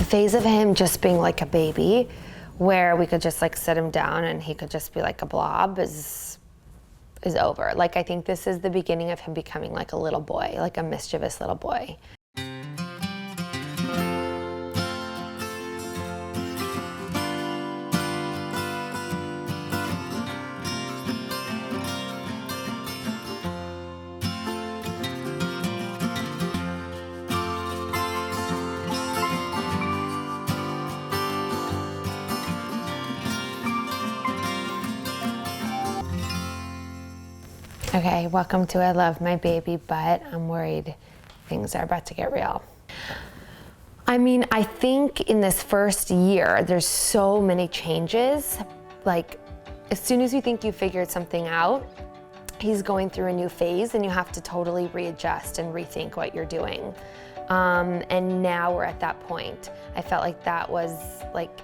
phase of him just being like a baby, where we could just like sit him down and he could just be like a blob, is over. Like, I think this is the beginning of him becoming like a little boy, like a mischievous little boy. Okay, welcome to I Love My Baby, but I'm worried things are about to get real. I mean, I think in this first year, there's so many changes. Like, as soon as you think you figured something out, he's going through a new phase and you have to totally readjust and rethink what you're doing. And now we're at that point. I felt like that was like,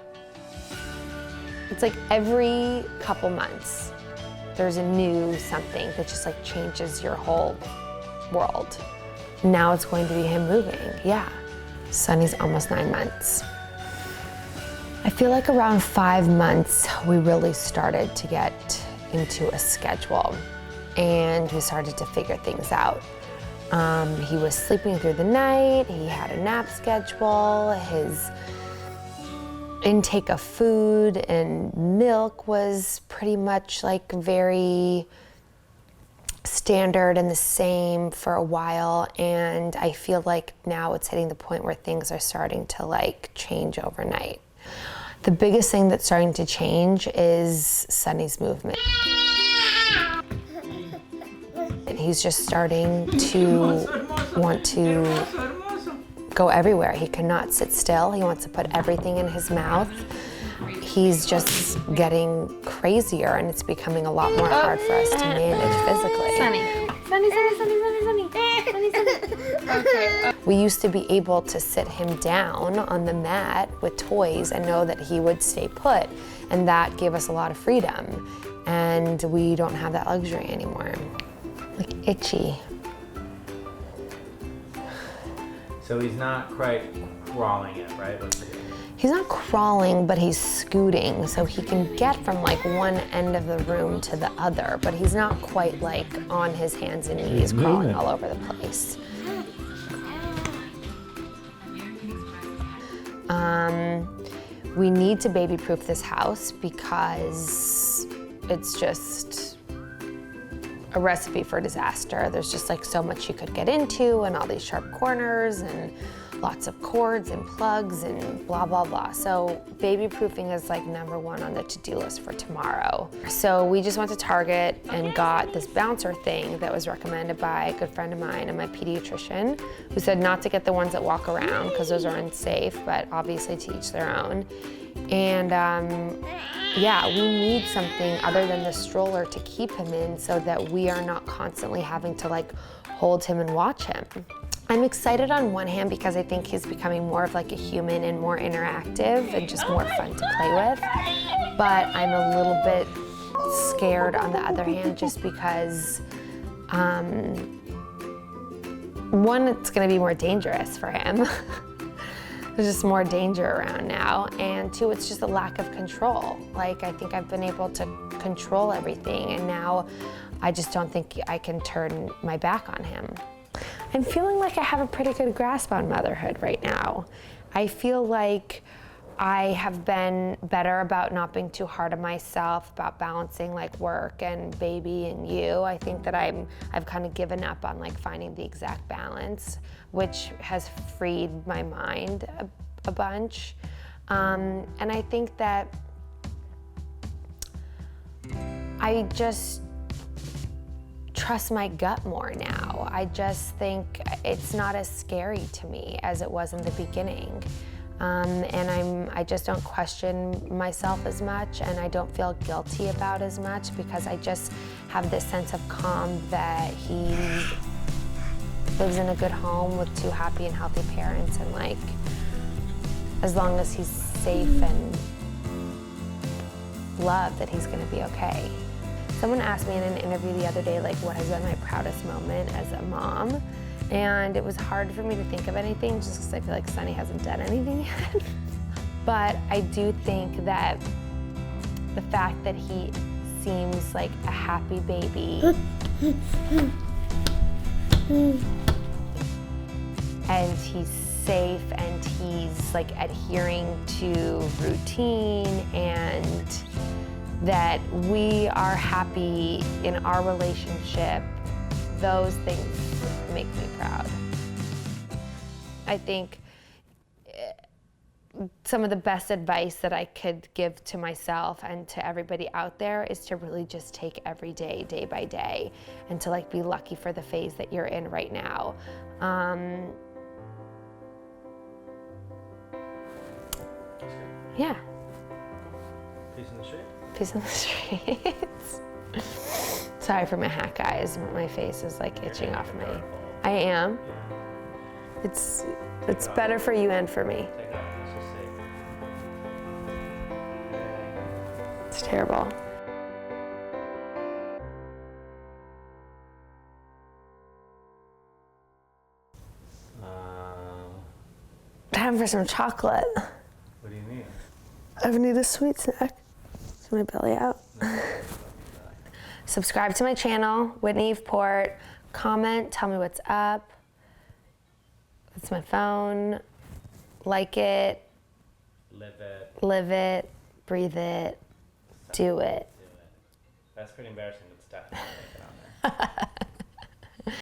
it's like every couple months, there's a new something that just like changes your whole world. Now it's going to be him moving, yeah. Sonny's almost 9 months. I feel like around 5 months, we really started to get into a schedule and we started to figure things out. He was sleeping through the night, he had a nap schedule, his intake of food and milk was pretty much like very standard and the same for a while, and I feel like now it's hitting the point where things are starting to like change overnight. The biggest thing that's starting to change is Sonny's movement. And he's just starting to want to go everywhere. He cannot sit still. He wants to put everything in his mouth. He's just getting crazier and it's becoming a lot more hard for us to manage physically. Sonny. Okay. We used to be able to sit him down on the mat with toys and know that he would stay put, and that gave us a lot of freedom. And we don't have that luxury anymore. Like itchy. So he's not quite crawling yet, right? He's not crawling, but he's scooting, so he can get from like one end of the room to the other, but he's not quite like on his hands and knees crawling all over the place. We need to baby-proof this house because it's just a recipe for disaster. There's just like so much you could get into and all these sharp corners and lots of cords and plugs and blah, blah, blah. So baby proofing is like #1 on the to-do list for tomorrow. So we just went to Target and got this bouncer thing that was recommended by a good friend of mine and my pediatrician, who said not to get the ones that walk around because those are unsafe, but obviously to each their own. And yeah, we need something other than the stroller to keep him in so that we are not constantly having to like hold him and watch him. I'm excited on one hand because I think he's becoming more of like a human and more interactive and just more fun to play with. But I'm a little bit scared on the other hand just because one, it's gonna be more dangerous for him. There's just more danger around now. And two, it's just a lack of control. Like, I think I've been able to control everything and now I just don't think I can turn my back on him. I'm feeling like I have a pretty good grasp on motherhood right now. I feel like I have been better about not being too hard on myself, about balancing like work and baby and you. I think that I've kind of given up on like finding the exact balance, which has freed my mind a bunch. And I think that I just trust my gut more now. I just think it's not as scary to me as it was in the beginning. And I just don't question myself as much and I don't feel guilty about as much because I just have this sense of calm that he lives in a good home with 2 happy and healthy parents, and like, as long as he's safe and loved, that he's gonna be okay. Someone asked me in an interview the other day, like, what has been my proudest moment as a mom? And it was hard for me to think of anything just because I feel like Sunny hasn't done anything yet. But I do think that the fact that he seems like a happy baby and he's safe and he's like adhering to routine and that we are happy in our relationship, those things make me proud. I think some of the best advice that I could give to myself and to everybody out there is to really just take every day, day by day, and to like be lucky for the phase that you're in right now. Yeah. Peace in the street. Peace in the streets. Sorry for my hat, guys. My face is like itching off my. I am. Yeah. It's better for you and for me. Take it off. Let's just see. It's terrible. Time for some chocolate. What do you need? I need a sweet snack. Is my belly out? Subscribe to my channel, Whitney Port. Comment, tell me what's up. It's my phone. Like it. Live it. Breathe it. Do it. That's pretty embarrassing, but it's definitely on there.